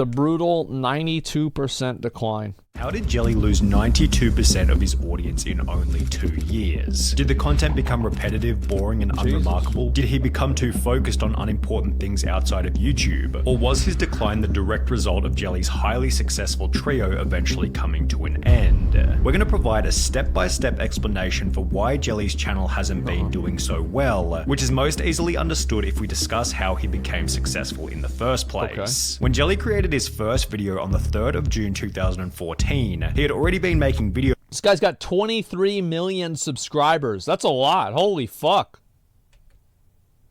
The brutal 92% decline. How did Jelly lose 92% of his audience in only 2 years? Did the content become repetitive, boring, and unremarkable? Did he become too focused on unimportant things outside of YouTube? Or was his decline the direct result of Jelly's highly successful trio eventually coming to an end? We're going to provide a step-by-step explanation for why Jelly's channel hasn't been doing so well, which is most easily understood if we discuss how he became successful in the first place. When Jelly created his first video on the 3rd of June 2014, he had already been making videos. This guy's got 23 million subscribers. That's a lot. Holy fuck.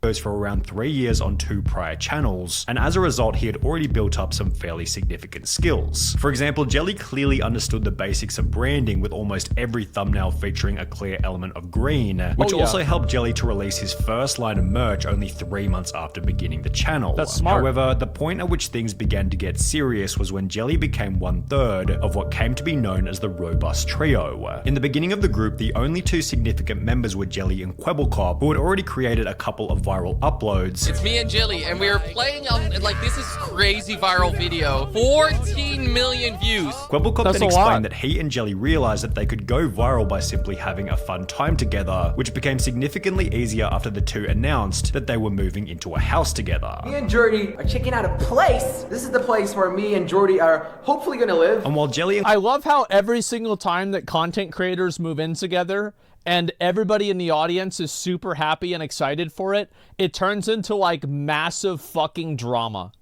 For around 3 years on 2 prior channels, and as a result he had already built up some fairly significant skills. For example, Jelly clearly understood the basics of branding with almost every thumbnail featuring a clear element of green, which also helped Jelly to release his first line of merch only 3 months after beginning the channel. That's smart. However, the point at which things began to get serious was when Jelly became 1/3 of what came to be known as the Robust Trio. In the beginning of the group, the only 2 significant members were Jelly and Kwebbelkop, who had already created a couple of viral uploads. It's me and Jelly, and we were playing on, like, this is crazy viral video. 14 million views. Kwebbelkop then explained that he and Jelly realized that they could go viral by simply having a fun time together, which became significantly easier after the 2 announced that they were moving into a house together. Me and Jordy are checking out a place. This is the place where me and Jordy are hopefully gonna live. And while Jelly and I love how every single time that content creators move in together, and everybody in the audience is super happy and excited for it, it turns into like massive fucking drama.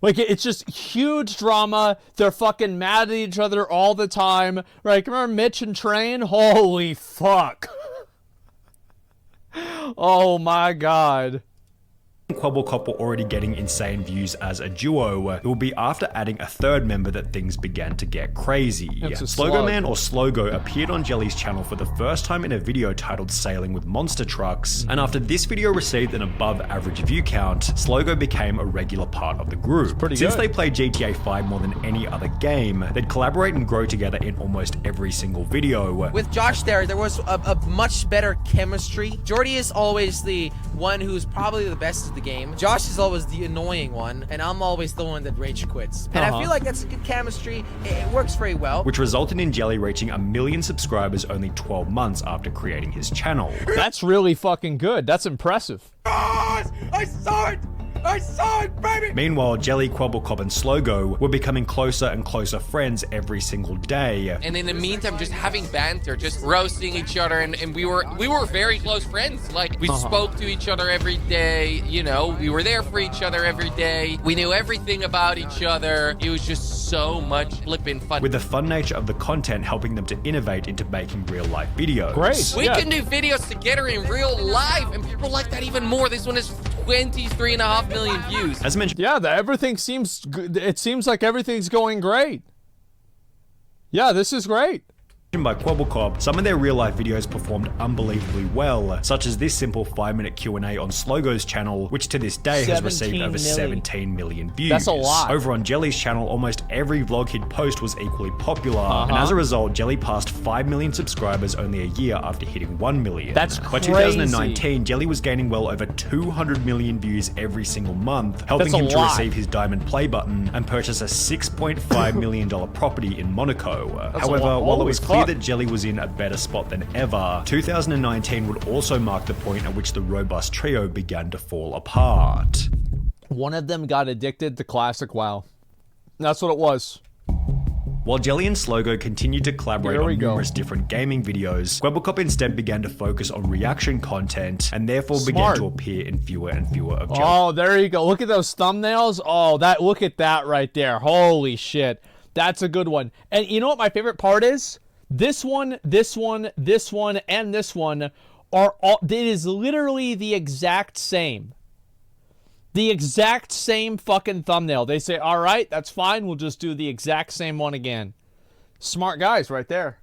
Like, it's just huge drama. They're fucking mad at each other all the time. Right? Remember Mitch and Train? Holy fuck. Oh my god. Kwebbelkop were already getting insane views as a duo. It would be after adding a 3rd member that things began to get crazy. Slogo Man, or Slogo, appeared on Jelly's channel for the first time in a video titled Sailing with Monster Trucks, and after this video received an above average view count, Slogo became a regular part of the group. Since they played GTA 5 more than any other game, they'd collaborate and grow together in almost every single video. With Josh there was a much better chemistry. Jordy is always the one who's probably the best at the game. Josh is always the annoying one, and I'm always the one that rage quits. And I feel like that's a good chemistry. It works very well. Which resulted in Jelly reaching 1 million subscribers only 12 months after creating his channel. That's really fucking good. That's impressive. Guys, I saw it! I saw it, baby! Meanwhile, Jelly, Kwebbelkop, and Slogo were becoming closer and closer friends every single day. And in the meantime, just having banter, just roasting each other, and we were very close friends. Like, we spoke to each other every day, you know, we were there for each other every day. We knew everything about each other. It was just so much flipping fun. With the fun nature of the content helping them to innovate into making real-life videos. Great. We can do videos together in real life, and people like that even more. This one is 23.5 million views. As mentioned, everything seems good. It seems like everything's going great. Yeah, this is great. by Kwebbelkop, some of their real-life videos performed unbelievably well, such as this simple 5-minute Q&A on Slogo's channel, which to this day has received over 17 million views. That's a lot. Over on Jelly's channel, almost every vlog he'd post was equally popular, and as a result, Jelly passed 5 million subscribers only a year after hitting 1 million. That's By crazy. 2019, Jelly was gaining well over 200 million views every single month, helping him to receive his diamond play button and purchase a $6.5 million property in Monaco. However, while it was clear that Jelly was in a better spot than ever, 2019 would also mark the point at which the Robust Trio began to fall apart. One of them got addicted to classic WoW. That's what it was. While Jelly and Slogo continued to collaborate on numerous different gaming videos, Kwebbelkop instead began to focus on reaction content and therefore began to appear in fewer and fewer of Jelly. Oh, there you go. Look at those thumbnails. Oh, look at that right there. Holy shit. That's a good one. And you know what my favorite part is? This one, this one, this one, and this one are all, it is literally the exact same. The exact same fucking thumbnail. They say, all right, that's fine. We'll just do the exact same one again. Smart guys right there.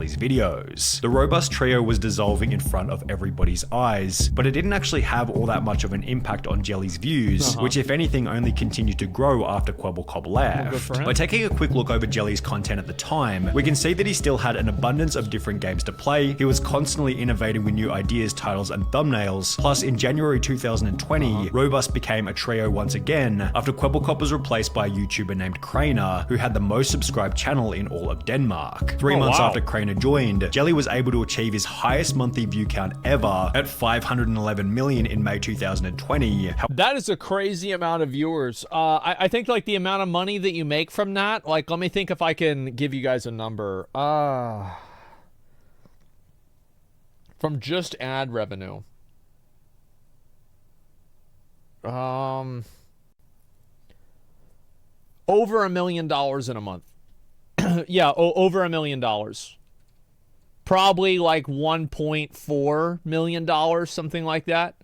these videos. The robust trio was dissolving in front of everybody's eyes, but it didn't actually have all that much of an impact on Jelly's views, which if anything only continued to grow after Kwebbelkop left. By taking a quick look over Jelly's content at the time, we can see that he still had an abundance of different games to play, he was constantly innovating with new ideas, titles, and thumbnails, plus in January 2020, Robust became a trio once again, after Kwebbelkop was replaced by a YouTuber named Craner, who had the most subscribed channel in all of Denmark. 3 months after Craner joined, Jelly was able to achieve his highest monthly view count ever at 511 million in May 2020. That is a crazy amount of viewers. I think like the amount of money that you make from that, like let me think if I can give you guys a number. From just ad revenue. Over $1 million in a month. Yeah, over $1 million. Probably like $1.4 million, something like that.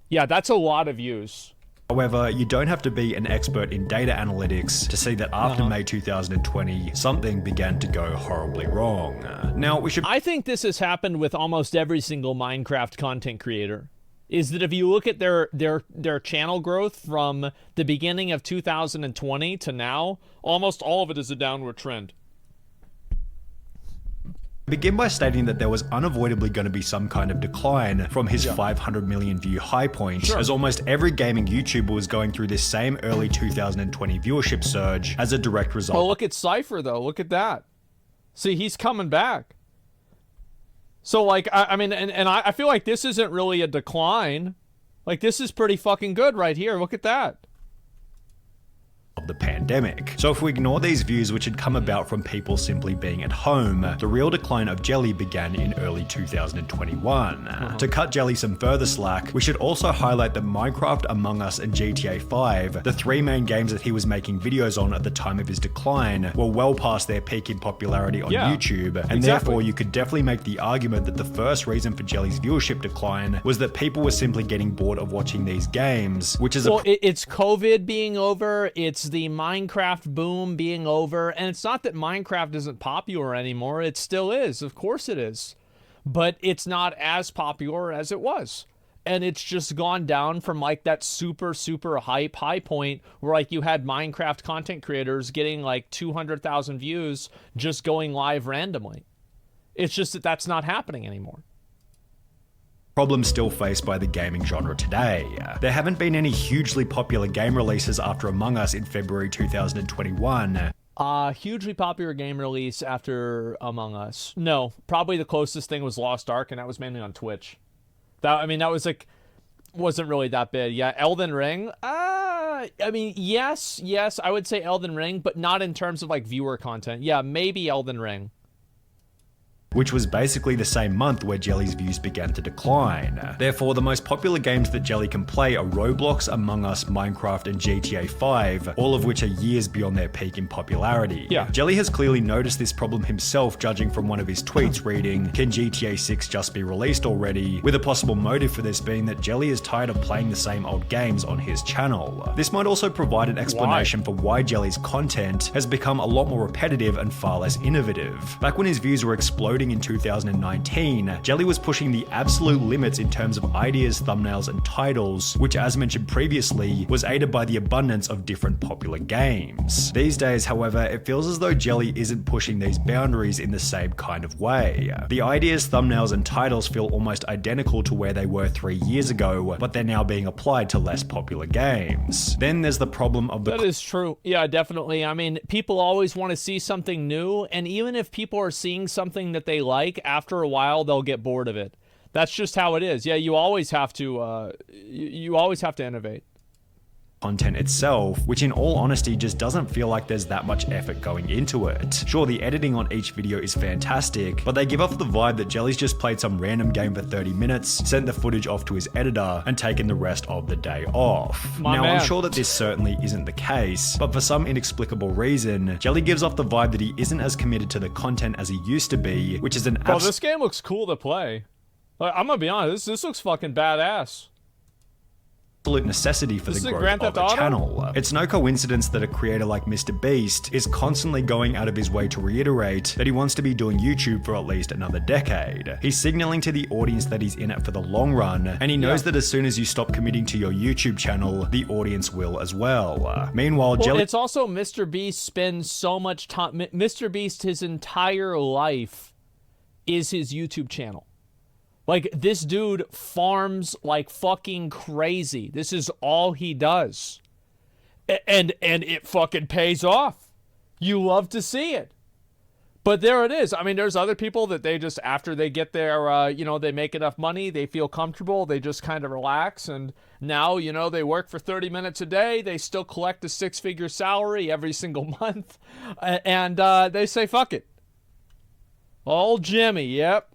Yeah, that's a lot of views. However, you don't have to be an expert in data analytics to see that after May 2020, something began to go horribly wrong. Now, I think this has happened with almost every single Minecraft content creator. Is that if you look at their channel growth from the beginning of 2020 to now, almost all of it is a downward trend. Begin by stating that there was unavoidably going to be some kind of decline from his 500 million view high point, as almost every gaming YouTuber was going through this same early 2020 viewership surge as a direct result. Oh, look at Cypher though, look at that. See, he's coming back. So like, I mean, and I feel like this isn't really a decline. Like this is pretty fucking good right here, look at that. Of the pandemic. So if we ignore these views which had come about from people simply being at home, the real decline of Jelly began in early 2021. To cut Jelly some further slack, we should also highlight that Minecraft, Among Us, and GTA 5, the 3 main games that he was making videos on at the time of his decline, were well past their peak in popularity on YouTube, and therefore you could definitely make the argument that the first reason for Jelly's viewership decline was that people were simply getting bored of watching these games, which is it's COVID being over, it's the Minecraft boom being over, and it's not that Minecraft isn't popular anymore, it still is, of course it is, but it's not as popular as it was, and it's just gone down from like that super hype high point where like you had Minecraft content creators getting like 200,000 views just going live randomly. It's just that that's not happening anymore. Problems still faced by the gaming genre today. There haven't been any hugely popular game releases after Among Us in February 2021. Hugely popular game release after Among Us. No, probably the closest thing was Lost Ark, and that was mainly on Twitch. That was like, wasn't really that big. Yeah, Elden Ring. I mean, yes, I would say Elden Ring, but not in terms of like viewer content. Yeah, maybe Elden Ring. Which was basically the same month where Jelly's views began to decline. Therefore, the most popular games that Jelly can play are Roblox, Among Us, Minecraft, and GTA 5, all of which are years beyond their peak in popularity. Jelly has clearly noticed this problem himself, judging from one of his tweets reading, "Can GTA 6 just be released already?" with a possible motive for this being that Jelly is tired of playing the same old games on his channel. This might also provide an explanation for why Jelly's content has become a lot more repetitive and far less innovative. Back when his views were exploding in 2019, Jelly was pushing the absolute limits in terms of ideas, thumbnails, and titles, which, as mentioned previously, was aided by the abundance of different popular games. These days, however, it feels as though Jelly isn't pushing these boundaries in the same kind of way. The ideas, thumbnails, and titles feel almost identical to where they were 3 years ago, but they're now being applied to less popular games. Then there's the problem of the— That is true. Yeah, definitely. I mean, people always want to see something new, and even if people are seeing something that they like, after a while they'll get bored of it. That's just how it is. Yeah, you always have to you always have to innovate. Content itself, which in all honesty just doesn't feel like there's that much effort going into it. Sure, the editing on each video is fantastic, but they give off the vibe that Jelly's just played some random game for 30 minutes, sent the footage off to his editor, and taken the rest of the day off. I'm sure that this certainly isn't the case, but for some inexplicable reason, Jelly gives off the vibe that he isn't as committed to the content as he used to be, which is an Bro, this game looks cool to play. Like, I'm gonna be honest, this looks fucking badass. absolute necessity for This the is growth Grand of Theft a Auto? channel. It's no coincidence that a creator like Mr. Beast is constantly going out of his way to reiterate that he wants to be doing YouTube for at least another decade. He's signaling to the audience that he's in it for the long run, and he knows that as soon as you stop committing to your YouTube channel, the audience will as well. Meanwhile, Well, it's also Mr. Beast spends so much time. Mr. Beast, his entire life is his YouTube channel. Like, this dude farms like fucking crazy. This is all he does. And it fucking pays off. You love to see it. But there it is. I mean, there's other people that they just, after they get their, they make enough money, they feel comfortable, they just kind of relax. And now, they work for 30 minutes a day. They still collect a 6-figure salary every single month. And they say, fuck it. Old Jimmy, yep.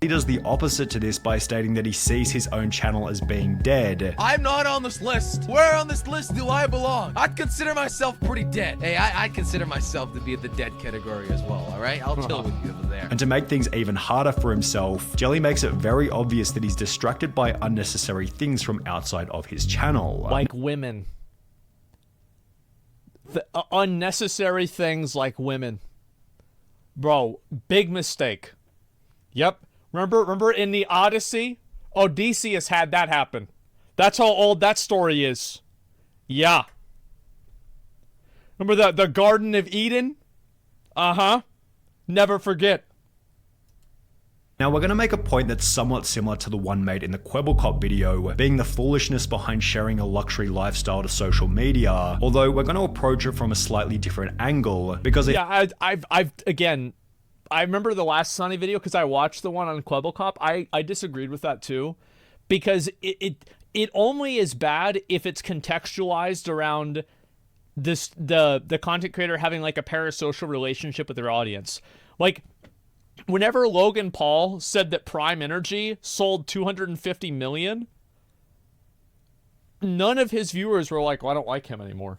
He does the opposite to this by stating that he sees his own channel as being dead. I'm not on this list. Where on this list do I belong? I'd consider myself pretty dead. Hey, I consider myself to be in the dead category as well, all right? I'll chill with you over there. And to make things even harder for himself, Jelly makes it very obvious that he's distracted by unnecessary things from outside of his channel. Like women. Unnecessary things like women. Bro, big mistake. Yep. Remember in the Odyssey? Odysseus had that happen. That's how old that story is. Yeah. Remember the Garden of Eden? Uh-huh. Never forget. Now we're going to make a point that's somewhat similar to the one made in the Kwebbelkop video, being the foolishness behind sharing a luxury lifestyle to social media, although we're going to approach it from a slightly different angle, because I remember the last Sunny video because I watched the one on Kwebbelkop. I disagreed with that too, because it only is bad if it's contextualized around the content creator having like a parasocial relationship with their audience. Like, whenever Logan Paul said that Prime Energy sold 250 million, none of his viewers were like, well, I don't like him anymore.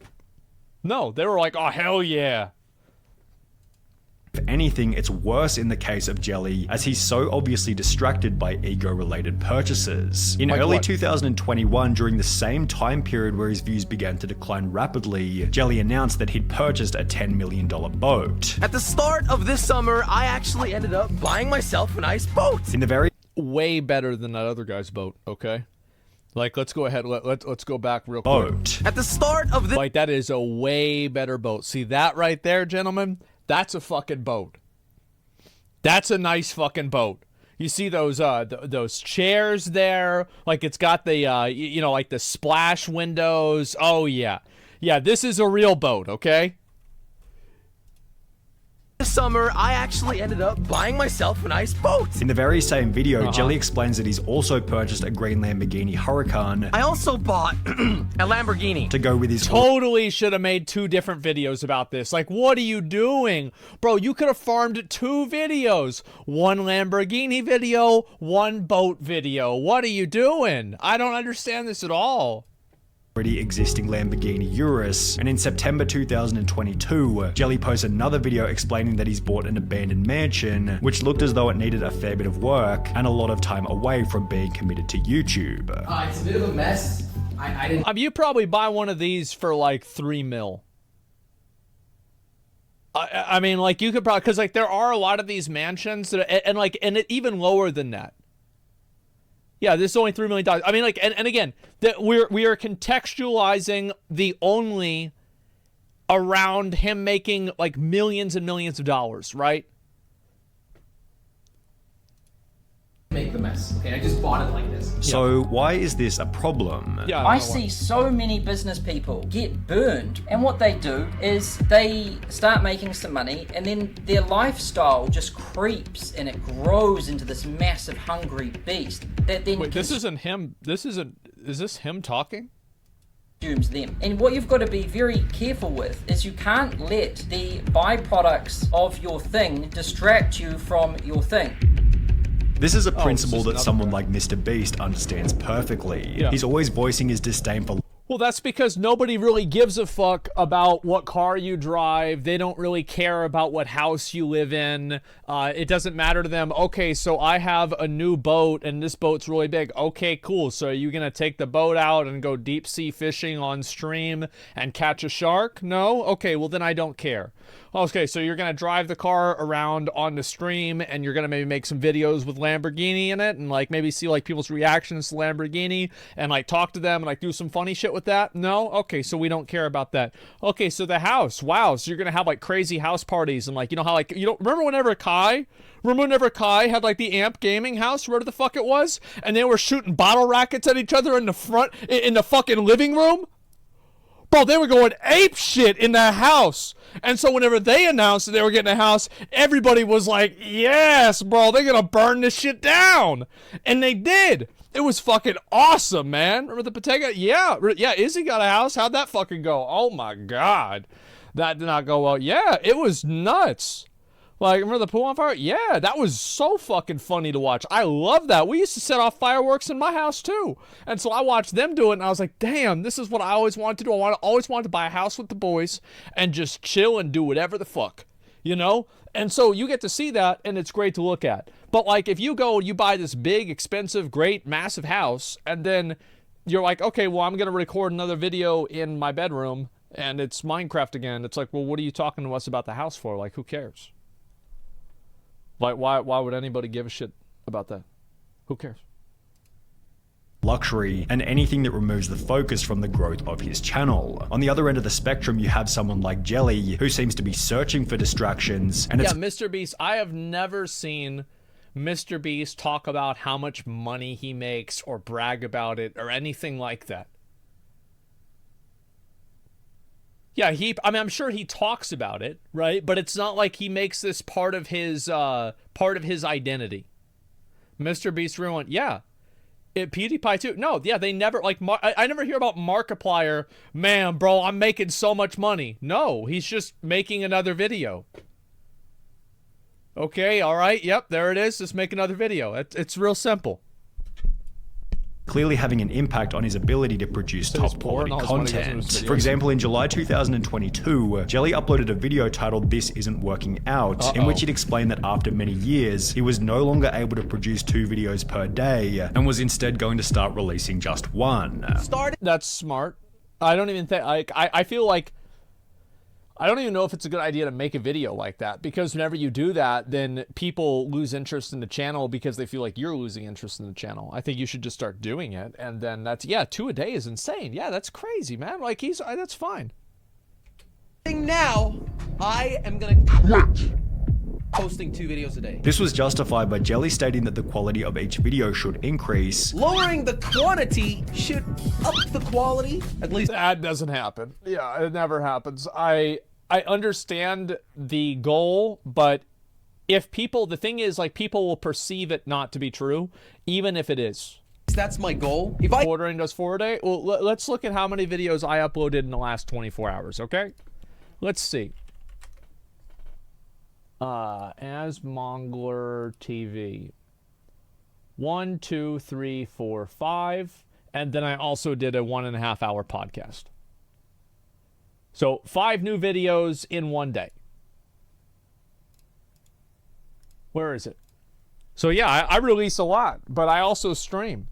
No, they were like, oh, hell yeah. If anything, it's worse in the case of Jelly, as he's so obviously distracted by ego-related purchases. In early 2021, during the same time period where his views began to decline rapidly, Jelly announced that he'd purchased a $10 million boat. At the start of this summer, I actually ended up buying myself a nice boat. In the very way better than that other guy's boat, okay? Like, let's go ahead, let's go back real quick. boat. At the start of this... Like, that is a way better boat. See that right there, gentlemen? That's a fucking boat. That's a nice fucking boat. You see those chairs there? Like, it's got the, like the splash windows. Oh, yeah. Yeah, this is a real boat, okay? This summer, I actually ended up buying myself a nice boat. In the very same video, Jelly explains that he's also purchased a green Lamborghini Huracan I also bought a Lamborghini. to go with his Totally should have made 2 different videos about this. Like, what are you doing? Bro, you could have farmed 2 videos. 1 Lamborghini video, 1 boat video. What are you doing? I don't understand this at all. already existing Lamborghini Urus, and in September 2022, Jelly posted another video explaining that he's bought an abandoned mansion, which looked as though it needed a fair bit of work and a lot of time away from being committed to YouTube. It's a bit of a mess. I didn't. You probably buy one of these for like 3 mil. I mean, like, you could probably, because like there are a lot of these mansions that, and even lower than that. Yeah, this is only $3 million. I mean, like, and again, that we are contextualizing the only around him making like millions and millions of dollars, right? Make the mess. Okay, I just bought it like this. So why is this a problem? Yeah, I see so many business people get burned, and what they do is they start making some money, and then their lifestyle just creeps and it grows into this massive hungry beast that then Wait, this isn't him. Is this him talking? consumes them. And what you've got to be very careful with is you can't let the byproducts of your thing distract you from your thing. This is a principle this is that another someone guy. like Mr. Beast understands perfectly. Yeah. He's always voicing his disdain for Well, that's because nobody really gives a fuck about what car you drive. They don't really care about what house you live in. It doesn't matter to them. Okay, so I have a new boat and this boat's really big. Okay, cool. So are you going to take the boat out and go deep sea fishing on stream and catch a shark? No? Okay, well then I don't care. Okay, so you're going to drive the car around on the stream and you're going to maybe make some videos with Lamborghini in it and like maybe see like people's reactions to Lamborghini and like talk to them and like do some funny shit with that? No? Okay, so we don't care about that. Okay, so the house. Wow, so you're going to have like crazy house parties and like, you know how like, you don't remember whenever Kai had like the Amp gaming house, where the fuck it was? And they were shooting bottle rockets at each other in the front, in the fucking living room? Bro, they were going ape shit in that house. And so whenever they announced that they were getting a house, everybody was like, yes, bro, they're gonna burn this shit down. And they did. It was fucking awesome, man. Remember the Patega? Yeah, Izzy got a house. How'd that fucking go? Oh my God. That did not go well. Yeah, it was nuts. Like, remember the pool on fire? Yeah, that was so fucking funny to watch. I love that. We used to set off fireworks in my house, too. And so I watched them do it, and I was like, damn, this is what I always wanted to do. Always wanted to buy a house with the boys and just chill and do whatever the fuck, you know? And so you get to see that, and it's great to look at. But, like, if you go and you buy this big, expensive, great, massive house, and then you're like, okay, well, I'm going to record another video in my bedroom, and it's Minecraft again. It's like, well, what are you talking to us about the house for? Like, who cares? Like, why would anybody give a shit about that? Who cares? Luxury, and anything that removes the focus from the growth of his channel. On the other end of the spectrum, you have someone like Jelly, who seems to be searching for distractions, and yeah, Mr. Beast, I have never seen Mr. Beast talk about how much money he makes or brag about it or anything like that. Yeah, I'm sure he talks about it, right? But it's not like he makes this part of his identity. Mr. Beast ruined. Yeah. PewDiePie too. No, yeah, they never, like, I never hear about Markiplier, man, bro, I'm making so much money. No, he's just making another video. Okay, all right, yep, there it is. Just make another video. It's real simple. Clearly having an impact on his ability to produce top quality content. For example, in July 2022, Jelly uploaded a video titled "This Isn't Working Out," in which he'd explained that after many years, he was no longer able to produce 2 videos per day, and was instead going to start releasing just one. That's smart. I don't even think, I feel like, I don't even know if it's a good idea to make a video like that, because whenever you do that, then people lose interest in the channel because they feel like you're losing interest in the channel. I think you should just start doing it, and then that's, yeah, 2 a day is insane. Yeah, that's crazy, man. Like, that's fine. Now, I am gonna quit posting 2 videos a day. This was justified by Jelly stating that the quality of each video should increase. Lowering the quantity should up the quality, at least. That doesn't happen. Yeah, it never happens. I understand the goal, but if people, the thing is, like, people will perceive it not to be true, even if it is. That's my goal. If I ordering does 4 a day, well, let's look at how many videos I uploaded in the last 24 hours, okay? Let's see. Asmongold TV. 1, 2, 3, 4, 5, and then I also did a 1.5 hour podcast. So 5 new videos in 1 day. Where is it? So yeah, I release a lot, but I also stream.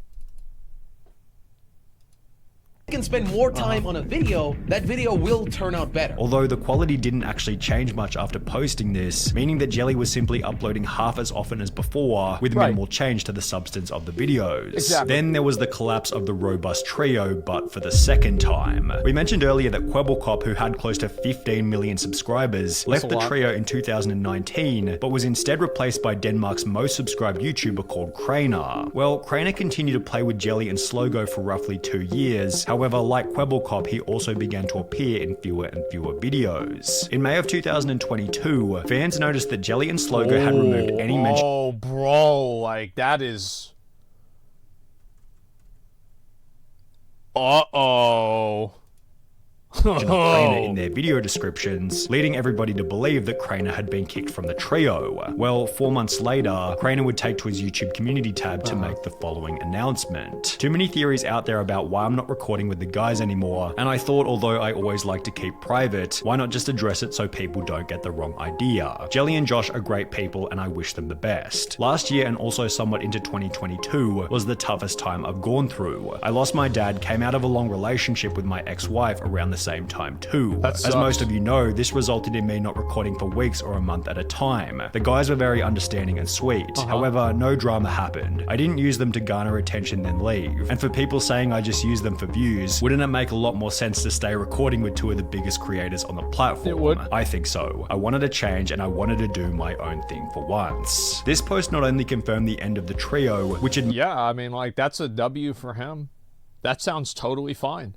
can spend more time on a video, that video will turn out better. Although the quality didn't actually change much after posting this, meaning that Jelly was simply uploading half as often as before, with minimal change to the substance of the videos. Exactly. Then there was the collapse of the robust trio, but for the second time. We mentioned earlier that Quebblecop, who had close to 15 million subscribers, left the trio in 2019, but was instead replaced by Denmark's most subscribed YouTuber called Craner. Well, Craner continued to play with Jelly and Slogo for roughly 2 years. However, like Quebblecop, he also began to appear in fewer and fewer videos. In May of 2022, fans noticed that Jelly and Slogo had removed any mention. Oh, bro, like that is. Uh-oh. Craner in their video descriptions, leading everybody to believe that Craner had been kicked from the trio. Well, 4 months later, Craner would take to his YouTube community tab to make the following announcement. Too many theories out there about why I'm not recording with the guys anymore, and I thought although I always like to keep private, why not just address it so people don't get the wrong idea. Jelly and Josh are great people and I wish them the best. Last year and also somewhat into 2022 was the toughest time I've gone through. I lost my dad, came out of a long relationship with my ex-wife around the same time too. As most of you know, this resulted in me not recording for weeks or a month at a time. The guys were very understanding and sweet. However, no drama happened. I didn't use them to garner attention then leave. And for people saying I just use them for views, wouldn't it make a lot more sense to stay recording with two of the biggest creators on the platform? It would. I think so. I wanted to change and I wanted to do my own thing for once. This post not only confirmed the end of the trio, which had Yeah, I mean, like, that's a W for him. That sounds totally fine.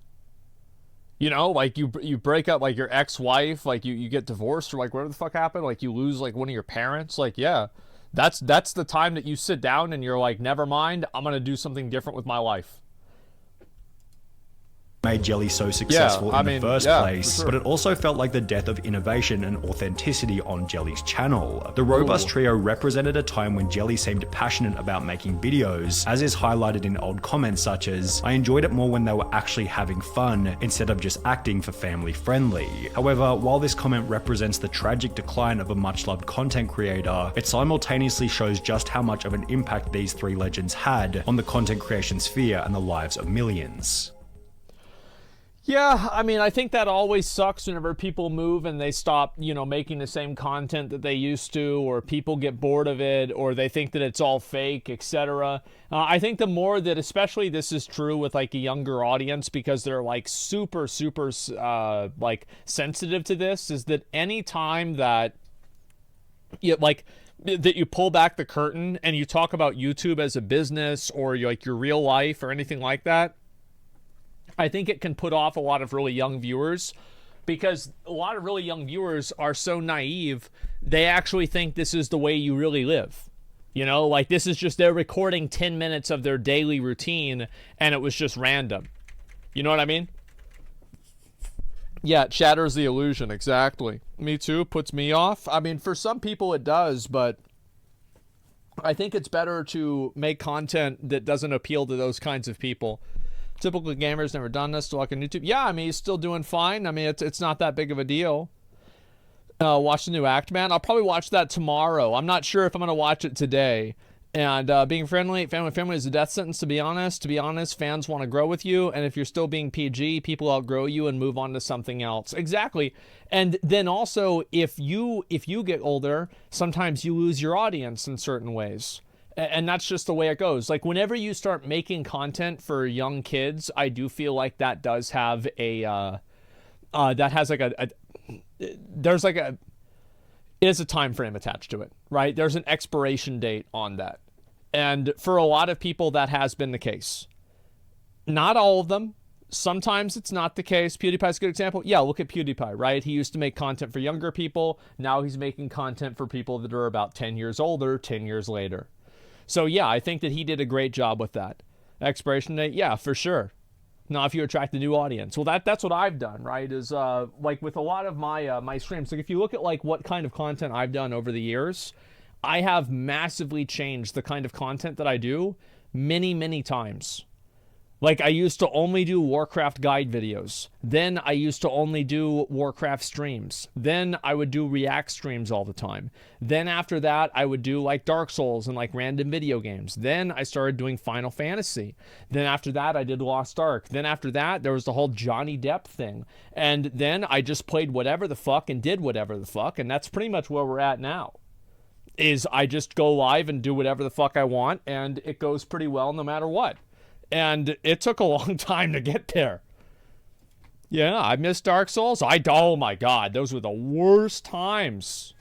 You know, like, you break up, like, your ex-wife, like, you get divorced, or, like, whatever the fuck happened, like, you lose, like, one of your parents, like, yeah. That's the time that you sit down and you're like, never mind, I'm gonna do something different with my life. made Jelly so successful in the first place, sure. but it also felt like the death of innovation and authenticity on Jelly's channel. The Robust Trio represented a time when Jelly seemed passionate about making videos, as is highlighted in old comments such as, "I enjoyed it more when they were actually having fun, instead of just acting for family friendly." However, while this comment represents the tragic decline of a much-loved content creator, it simultaneously shows just how much of an impact these three legends had on the content creation sphere and the lives of millions. Yeah, I mean, I think that always sucks whenever people move and they stop, you know, making the same content that they used to, or people get bored of it, or they think that it's all fake, etc. I think the more that, especially this is true with like a younger audience, because they're like super like sensitive to this, is that any time that that you pull back the curtain and you talk about YouTube as a business, or like your real life or anything like that, I think it can put off a lot of really young viewers, because a lot of really young viewers are so naive, they actually think this is the way you really live. You know, like this is just, they're recording 10 minutes of their daily routine and it was just random. You know what I mean? Yeah, it shatters the illusion, exactly. Me too, puts me off. I mean, for some people it does, but I think it's better to make content that doesn't appeal to those kinds of people. Typical gamer's never done this, still like on YouTube. Yeah, I mean, he's still doing fine. I mean, it's not that big of a deal. Watch the new Act Man. I'll probably watch that tomorrow. I'm not sure if I'm going to watch it today. And being friendly, family is a death sentence, to be honest. To be honest, fans want to grow with you. And if you're still being PG, people outgrow you and move on to something else. Exactly. And then also, if you get older, sometimes you lose your audience in certain ways. And that's just the way it goes. Like, whenever you start making content for young kids, I do feel like that does have a, there's like a, it is a time frame attached to it, right? There's an expiration date on that. And for a lot of people, that has been the case. Not all of them. Sometimes it's not the case. PewDiePie's a good example. Yeah, look at PewDiePie, right? He used to make content for younger people. Now he's making content for people that are about 10 years older, 10 years later. So yeah, I think that he did a great job with that. Expiration date, yeah, for sure. Now, if you attract a new audience, well, that's what I've done, right? Is like with a lot of my my streams. Like if you look at like what kind of content I've done over the years, I have massively changed the kind of content that I do many times. Like, I used to only do Warcraft guide videos. Then I used to only do Warcraft streams. Then I would do React streams all the time. Then after that, I would do like Dark Souls and like random video games. Then I started doing Final Fantasy. Then after that, I did Lost Ark. Then after that, there was the whole Johnny Depp thing. And then I just played whatever the fuck and did whatever the fuck. And that's pretty much where we're at now. Is I just go live and do whatever the fuck I want. And it goes pretty well no matter what. And it took a long time to get there. Yeah, I missed Dark Souls. Oh my God, those were the worst times.